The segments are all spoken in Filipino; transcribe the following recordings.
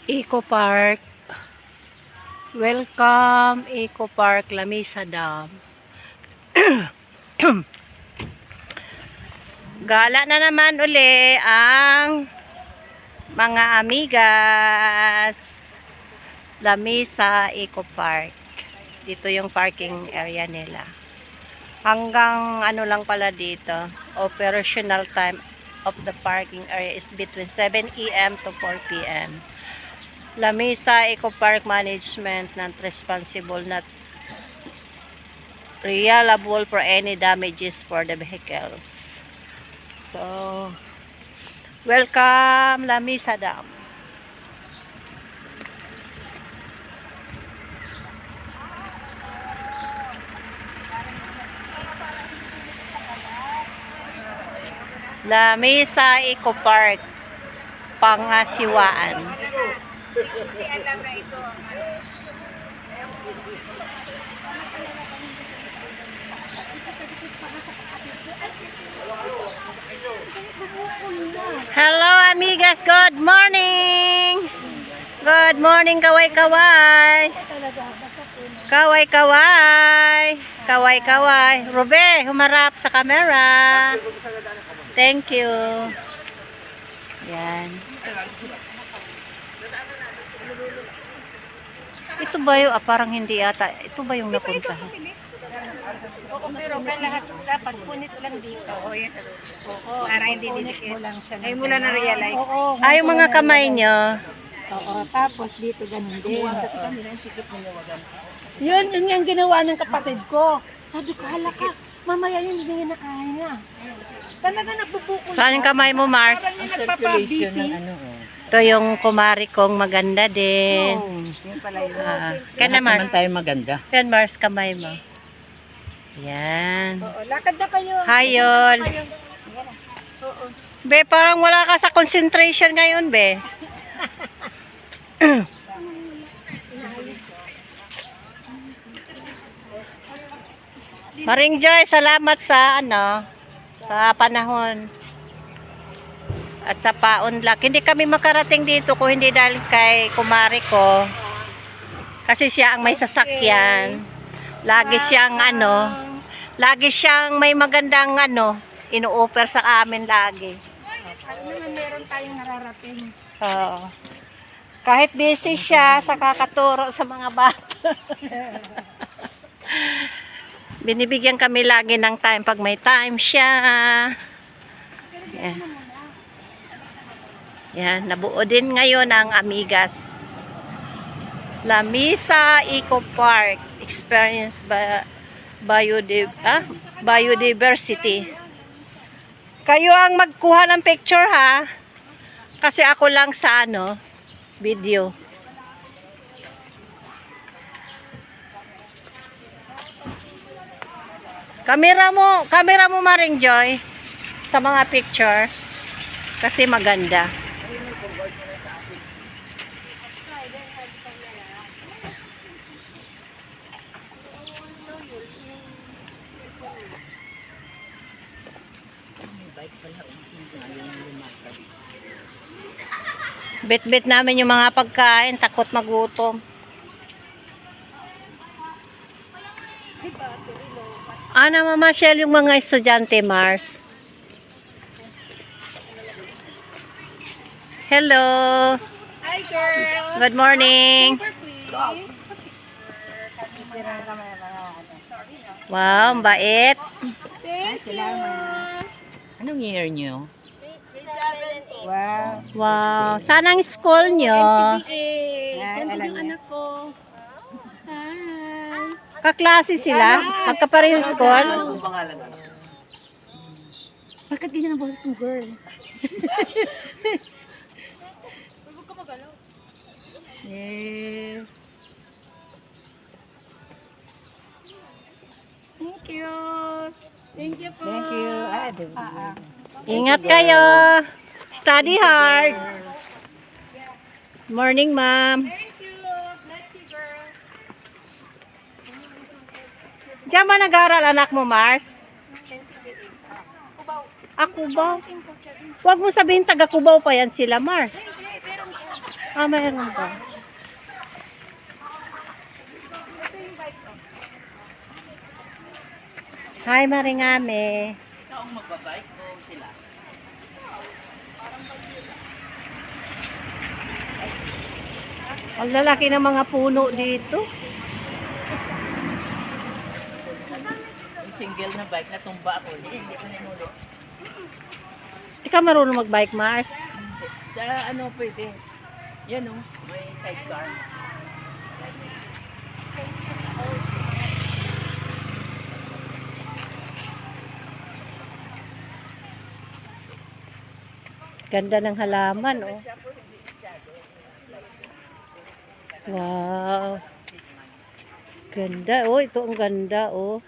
Eco Park. Welcome Eco Park Lamesa Dam. Gala na naman uli ang mga amigas. Lamesa Eco Park. Dito yung parking area nila. Hanggang ano lang pala dito, operational time of the parking area is between 7 AM to 4 PM. Lamesa Eco Park Management not responsible, not liable for any damages for the vehicles. So, welcome Lamesa Dam. Lamesa Eco Park, Pangasiwaan. Hello amigas, good morning. Good morning, kaway-kaway. Kaway-kaway. Kaway-kaway. Robe, humarap sa camera. Thank you. Yan. Ito ba yung, parang hindi ata. Ito ba yung napuntahan? Oo, pero lahat dapat punit lang dito. Oo, para hindi didikit. Ay, mula na-realize. Yung mga kamay nyo. Oo, tapos dito ganun din. Yun yung ginawa ng kapatid ko. Sabi ko, hala ka, mamaya yun hindi na kaya. Talaga nagpupukol. Saan yung kamay mo, Mars? Nagpapa-BP. Ito yung kumari kong maganda din. Yung pala yun. Kaya na, Mars. Naman tayo maganda. Kaya Mars, kamay mo. Yan. Oo, lakad na kayo. Hayol. Oo. Be, parang wala ka sa concentration ngayon, be. Maring Joy, salamat sa sa panahon at sa paunlak. Hindi kami makarating dito kung hindi dahil kay kumari ko. Kasi siya ang may sasakyan. Lagi siyang lagi siyang may magandang ino-offer sa amin lagi. Ano naman meron tayong nararating. Oo. Kahit busy siya sa kakaturo sa mga bata. Binibigyan kami lagi ng time pag may time siya. Yan. Yan, nabuo din ngayon ang amigas. Lamesa Eco Park Experience Biodiversity. Kayo ang magkuha ng picture ha. Kasi ako lang sa video. Kamera mo Maring Joy sa mga picture kasi maganda. Bet-bet namin yung mga pagkain, takot magutom. Mama Shell yung mga estudyante, Mars. Hello. Hi, girl. Good morning. Wow, ang bait. Thank you. Anong year nyo? Wow. Wow. Saan ang school nyo? Yan yung anak ko. Hi. Kaklase sila? Magkapareho school? Bakit ganyan ang boses mo, girl? Yes. Thank you. Thank you po. Thank you. Ingat kayo. Study hard. Morning, ma'am. Thank you. Bless you, girl. Diyan ba nag-aaral anak mo, Mars? Cubao. Huwag mo sabihin taga Cubao pa yan sila, Mars. Mayroon ba? Hi, Maringame. Ikaw ang magbabike o sila? Ang lalaki ng mga puno dito. Yung single na bike, natumba ako. Hindi ko nanulit. Di ka marunong mag-bike, Mars? Sa ano pwede? Yan o, may sidecar. Ganda ng halaman, oh. Wow. Ganda, oh. Ito ang ganda, oh.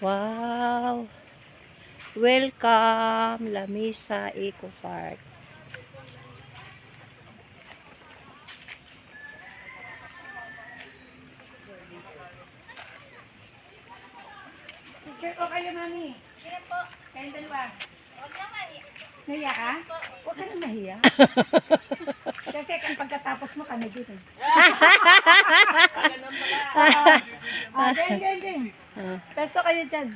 Wow. Welcome, Lamisa Eco Park. Picture ko kayo, mami. Sige po. Kayong dalawa. Huwag na mahiya. Nahiya ka? Huwag ka na nahiya. Kasi kung pagkatapos mo kami dito. Ding. Pesto kayo dyan.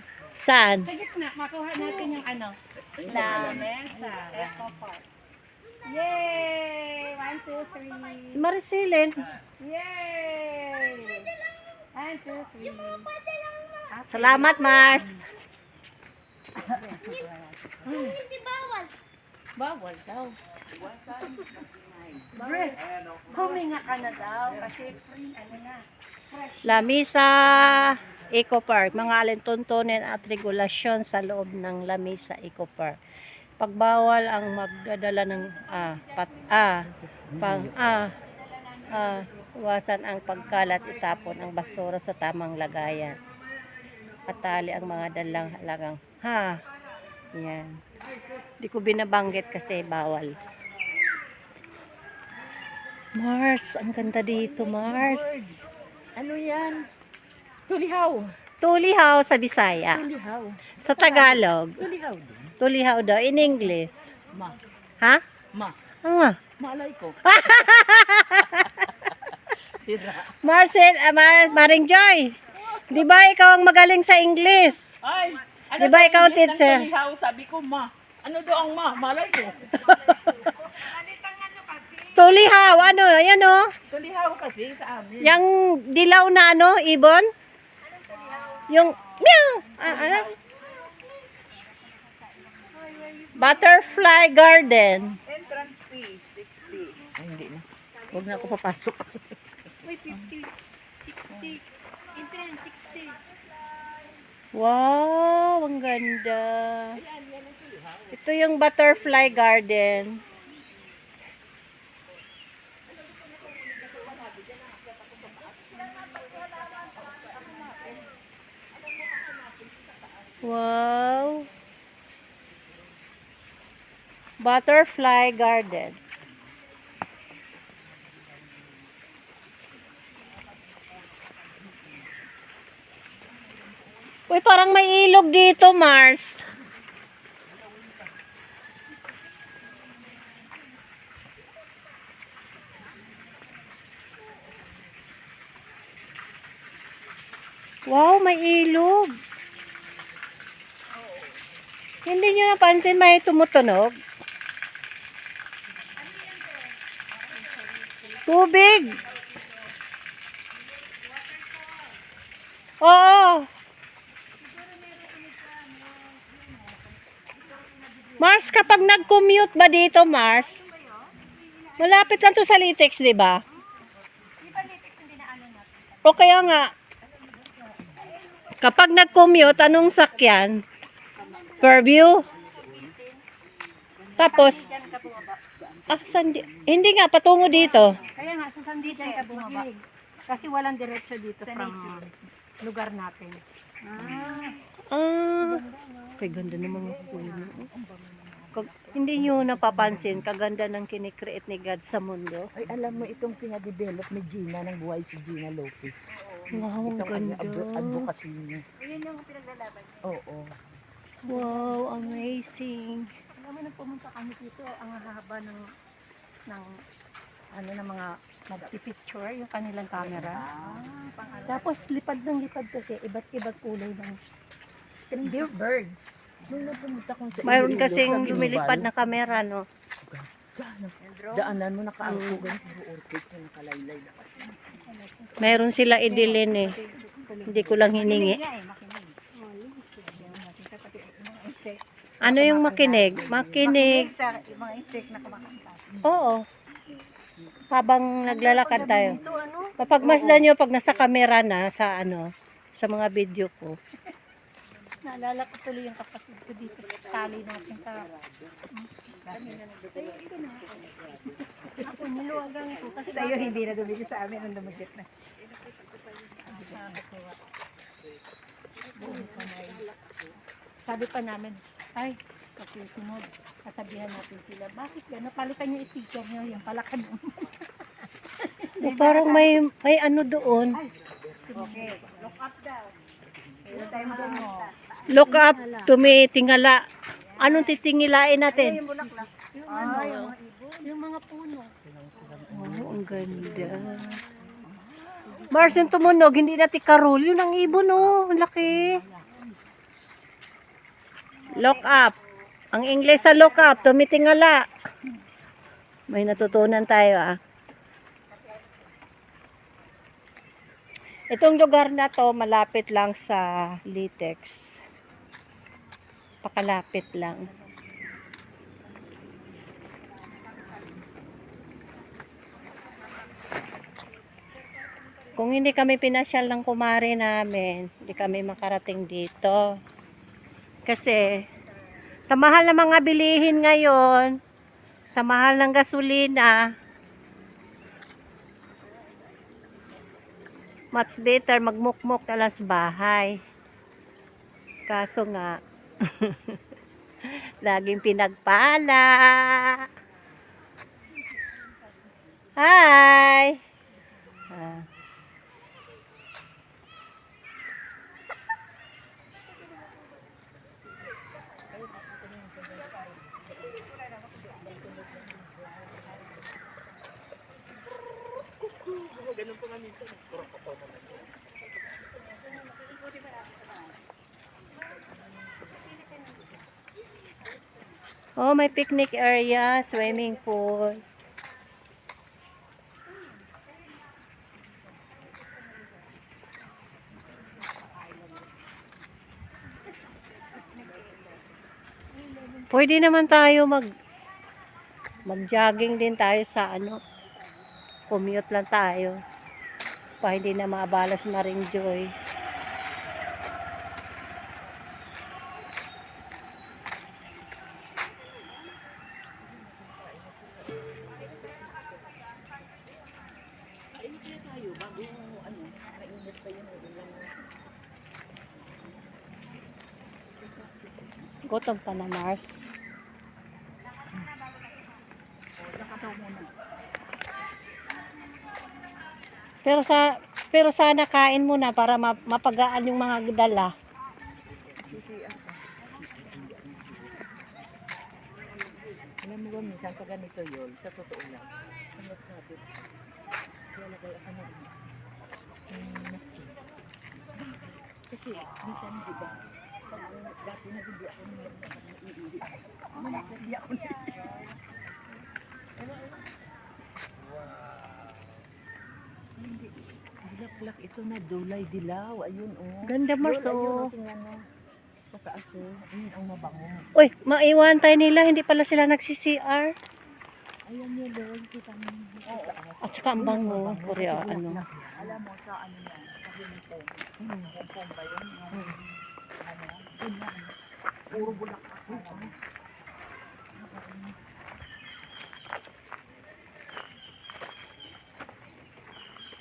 Saan? Sa gitna, makuha natin yung ano. Lamesa. Eco Park. Yay! 1, 2, 3. Marisilin. Yay! 1, 2, 3. Salamat, Mars. Bawal daw. Bre, huminga ka na daw kasi free, ano na. Lamisa Eco Park. Mga alintuntunin at regulasyon sa loob ng Lamisa Eco Park. Pagbawal ang magdadala ng iwasan ang pagkalat, itapon ang basura sa tamang lagayan. Patali ang mga dalang halagang yan. Di ko binabanggit kasi bawal. Mars, ang ganda dito, Mars. Ano yan? Tulihaw. Tulihaw sa Bisaya. Tulihaw. Sa Tagalog. Tulihaw din. Tulihaw daw. In English. Ma. Ha? Ma. Malay ko. Sira. Marcel, Maring Joy. Di ba ikaw ang magaling sa English? Ay! Ano Di ba daw ikaw, ang English ng teacher? Tulihaw? Sabi ko, ma. Ano daw ang ma? Malay ko. Tulihaw, ano? Yan o. Tulihaw kasi sa amin. Yung dilaw na ano, ibon? Yung meow. Ano? Butterfly Garden. Entrance fee, 60. Ay, hindi na. Huwag na ako papasok. Uy, 50, 60, entrance 60. Wow, ang ganda. Ito yung Butterfly Garden. Wow. Butterfly Garden. Uy, parang may ilog dito, Mars. Wow, may ilog. Hindi nyo napansin may tumutunog? Tubig. Oo. Mars, kapag nag-commute ba dito, Mars? Malapit lang to sa Litex, di ba? O kaya nga, kapag nag-commute, anong sakyan? Fairview. Tapos, hindi nga, patungo dito. Kaya nga, sa Sandijan ka bumaba. Kasi walang diretso dito from lugar natin. Kay ganda ng mga puno. Hindi nyo napapansin, kaganda ng kinikreate ni God sa mundo. Ay, alam mo itong pinadevelop ni Gina ng buhay si Gina Lopez. Wow, ang Ito kanya ganda. advocacy niya. Ayun yung pinaglalaban. Oo. Wow, amazing. Alam mo, nung pumunta kami dito, ang haba ng ano ng mga nagpipicture, yung kanilang camera. Tapos lipad ng lipad kasi, iba't iba't kulay ng Dear birds. Nung napunta kong sa Mayroon Iloilo, kasing sa Ginbal, lumilipad na kamera, no? Daanan mo nakaangko ganito yung orchid na nakalaylay na kasi. Mayroon sila idilin eh. Hindi ko lang hiningi. Ano yung makinig? Makinig. sa mga insect na kumakanta. Oo. Habang naglalakad tayo. Ito ano? Mapagmasdan nyo pag nasa camera na sa ano, sa mga video ko. Naalala ko tuloy yung kapatid ko dito sa tali natin sa ako niluwagan ko kasi tayo hindi na dumigit sa amin ang dumigit na. Sabi pa namin, ay, pag susunod, kasabihan natin sila, bakit gano'n? Palitan yung sticker nyo, yung palakad mo. O, parang may ano doon. Okay, look up daw. Kailan tayo makakanta? Look up, tumitingala. Anong titingilain natin? Yung bulaklak. Yung ano, yung mga puno. Oh, ang ganda. Mars, yung tumunog, hindi natin karol. Yun ang ibon, oh. Ang laki. Look up. Ang Ingles sa look up, tumitingala. May natutunan tayo, ah. Itong lugar na to, malapit lang sa Litex. Pakalapit lang. Kung hindi kami pinasyal ng kumare namin, hindi kami makarating dito. Kasi, sa mahal na mga bilihin ngayon, sa mahal ng gasolina, much better magmukmok na lang sa bahay. Kaso nga, laging pinagpala. Hi! Ah. Oh, may picnic area, swimming pool. Pwede naman tayo mag-jogging din tayo sa ano. Commute lang tayo. Pa hindi na maabala si Maring Joy. Gutom pa na, Mars. Pero sana kain muna para mapagaan yung mga dala. Alam mo ba, minsan sa ganito yun, sa totoo lang. Ano sabi? Lalagay ako ng napkin. Kasi, minsan, di ba, pag dati na hindi ako naiiwi. Hindi ako naiiwi. Hindi. Bulaklak ito na dulay dilaw. Ayun, oh. Ganda, Mars, Ayun, oh. tingnan mo. Sa taas, oh. Ayun, ang mabango. Uy, maiwan tayo nila. Hindi pala sila nagsi-CR. Ayan yun, Lord. Kita mo. At saka ang bango. Korea, ano. Alam mo, sa ano yan? Sa hinto. Hongkong ba yun? Ano? Ganyan. Puro bulaklak.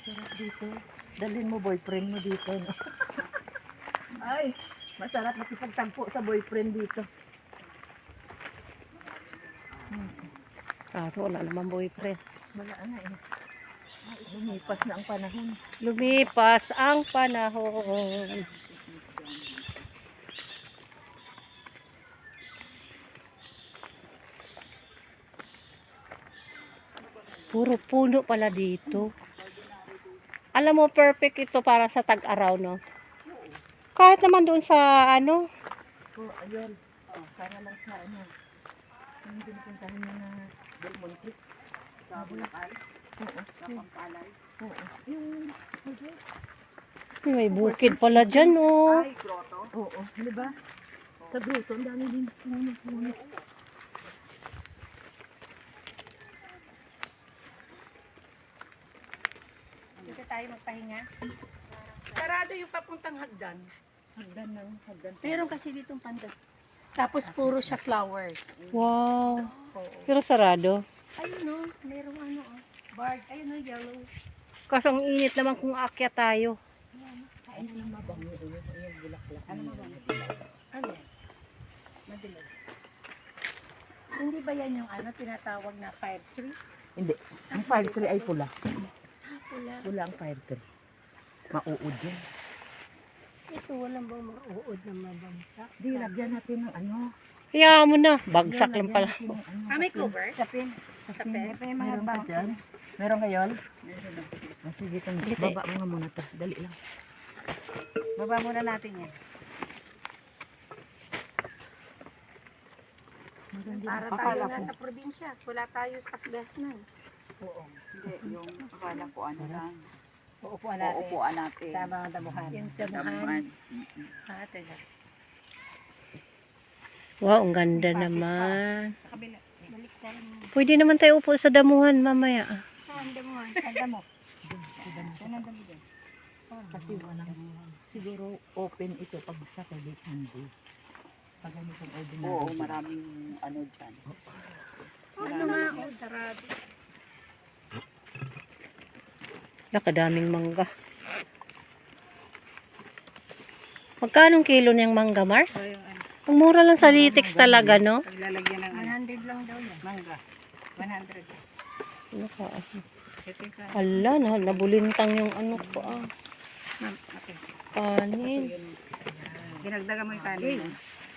Sarap dito. Dalhin mo boyfriend mo dito. No? Ay, masarap makipagtampo sa boyfriend dito. Kaso wala naman boyfriend. Wala na eh. Lumipas na ang panahon. Lumipas ang panahon. Puro puno pala dito. Alam mo, perfect ito para sa tag-araw, no? Kahit naman doon sa, ano, So, ayun. Para lang sa ano. Yung pinupuntahan niya na Del Monte. Sa Bulacan. Oo. Sa Pampalay. Oo. Yung may bukid pala dyan, oh. ay, grotto. Oo. Di ba? Sa grotto, ang dami din puno. Dito tayo magpahinga. Sarado yung papuntang hagdan. Hagdan. Meron kasi ditong pandas. Tapos puro siya flowers. Wow. Oo. Pero sarado. Ayun no, merong ano oh. Bark, ayun no, yellow. Kasi ang init naman kung aakyat tayo. Ano yung mabango? Yung bulaklak. Ano mabango? Ano? Madilag. Hindi ba yan yung ano, tinatawag na fire tree? Hindi. Ang fire tree ay pula. Pula. Pula ang fire tree. Mauud yun. Ito, walang bang mauod na mabangsak? Di, lagyan natin ng ano. Kaya mo na. Bagsak lang pala. May cover? Sapin. Sapin. Meron ba dyan? Meron kayo? Meron. Sige, baba mo nga muna to. Dali lang. Baba muna natin yan. Para tayo nasa probinsya. Wala tayo sa Kasbesnan. Oo. Hindi, yung akala ko ano lang. Uupuan natin. Uupuan natin. Sa mga damuhan. Yung damuhan. Ate lang. Wow, ang ganda naman. Sa kabila. Balik tayo. Pwede naman tayo upo sa damuhan mamaya. Saan damuhan? Saan damo? Saan ang damo dyan? Kasi walang siguro open ito pag Saturday, Sunday. Pag ano itong ordinary. Oo, maraming ano dyan. Ano nga? Oh, sarado. Nakadaming mangga. Magkano kilo niyang mangga, Mars? So, yung ano. Ang mura lang sa Litex talaga, no? Paglalagyan ng 100 lang daw yan. Mangga. 100. Ano ka? Ito yung kanin. Hala, nabulintang yung ano ko, ah. Okay. Kanin. Dinagdagan mo yung kanin. mo.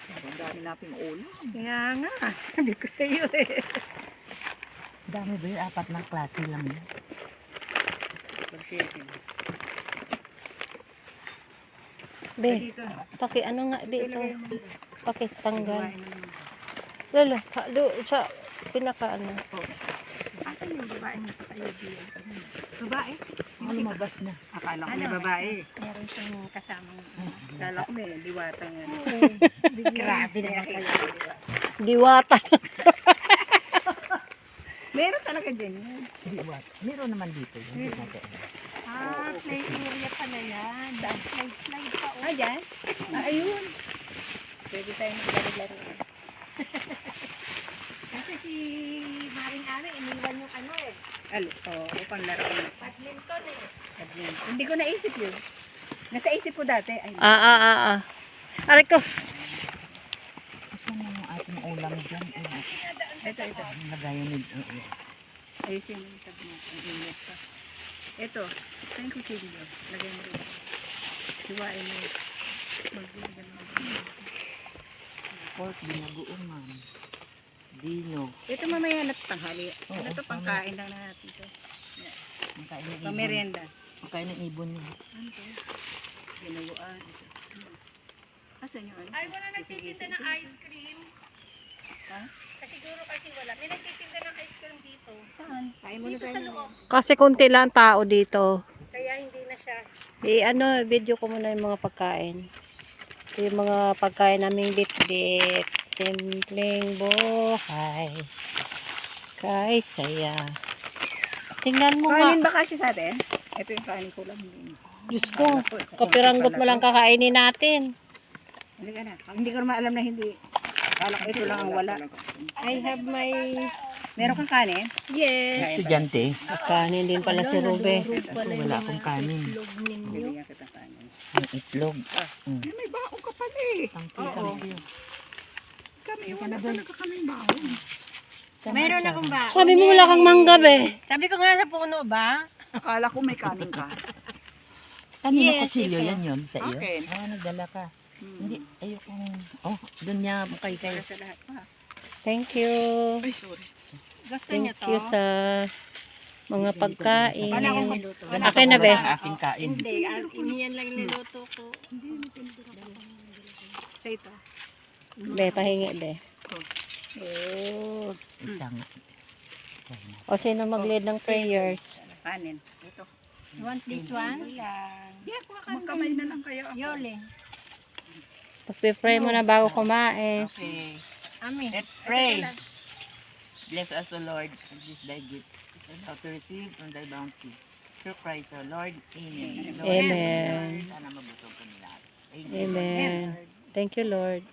Ang dami nating ulam. Kaya nga. Sabi ko sa iyo eh. Dami ba yun? 4 na klase lang yun. Be, paki ano nga dito? Paki tanggal. Lala, sa pinaka ano. Asan yung babae na tayo dito? Babae? Ano lumabas na? Akala ko may babae. Meron siyang kasamang Akala ko may diwata nga. grabe na kayo. Diwata. Meron talaga dyan. Di what? Meron naman dito. Hindi natin. Ah, play area pala yan. Slide pa. Ah, dyan? Ah, ayun. Pwede tayo maglaro-laro. Kasi si Maring Ari, iniwan yung ano eh. Upang laro. Badminton eh. Hindi ko naisip yun. Nasa isip ko dati. Ay, Aray ko. Kasi yung ating ulam dyan. ito. Lagayan nito. Ayusin mo yung sabi natin. Ang init pa. Ito. Ito yung kusilyo. Lagay mo rin. Hiwain mo. Maglagay mo. Pork, binagoong ma'am. Dino. Ito mamaya na tanghali. Oo, Ano to pangkain lang na natin to. Makain ng ibon. Pamerienda. Makain ng ibon niya. Ano to? Ginawaan. Asan yung ano? Ay, wala nagtitinda ng ice cream. Ha? Siguro kasi wala. May nagtitinda ng ice cream dito. Saan? Kain mo na Dito sa tayo. loob. Kasi konti lang tao dito. Kaya hindi na siya. Video ko muna yung mga pagkain. Ito yung mga pagkain naming bit-bit. Simpleng buhay. Kay saya. Tingnan mo nga. Kanin ba kasi sa atin? Ito yung kanin ko lang. Diyos ko, kapiranggot mo lang kakainin natin. Hindi ka na. Hindi ko naman alam na hindi. Akala ko ito lang ang wala. I have my... Meron kang kanin? Yes. Estudyante. Kanin din pala si Rube. Wala akong kanin. Bibigyan kita kanin. Yung itlog. May baong ka pala eh. Tangki. Kami, wala talaga kaming baong. Meron akong ba? Sabi mo wala kang mangga, be. Sabi ko nga sa puno ba? Akala ko may kanin ka. Ano na Yes, kusilyo ito. yan yun sa iyo? Akin. Nagdala ka. Hmm. Hindi, ayoko. Oh, doon niya kay Para sa lahat pa. Thank you. Ay, sorry. Gusto Thank niyo to? you sa mga pagkain. Wala akong maluto. Akin na, be. Sa aking kain. Hindi, iniyan lang niluto ko. Sa ito. Be, pahingi, be. Oh. Isang. O sino mag-lead ng prayers? Kanin. Ito. You want this one? Yeah, magkamay na lang kayo. ako. Yole. Pag-pray mo na bago kumain. Okay. Ami. Let's pray. Bless us, O Lord, and this thy gift, and how to receive from thy bounty. Through Christ, O Lord. Amen. Lord, Amen. sana mabusog kami lahat. Amen. Thank you, Lord.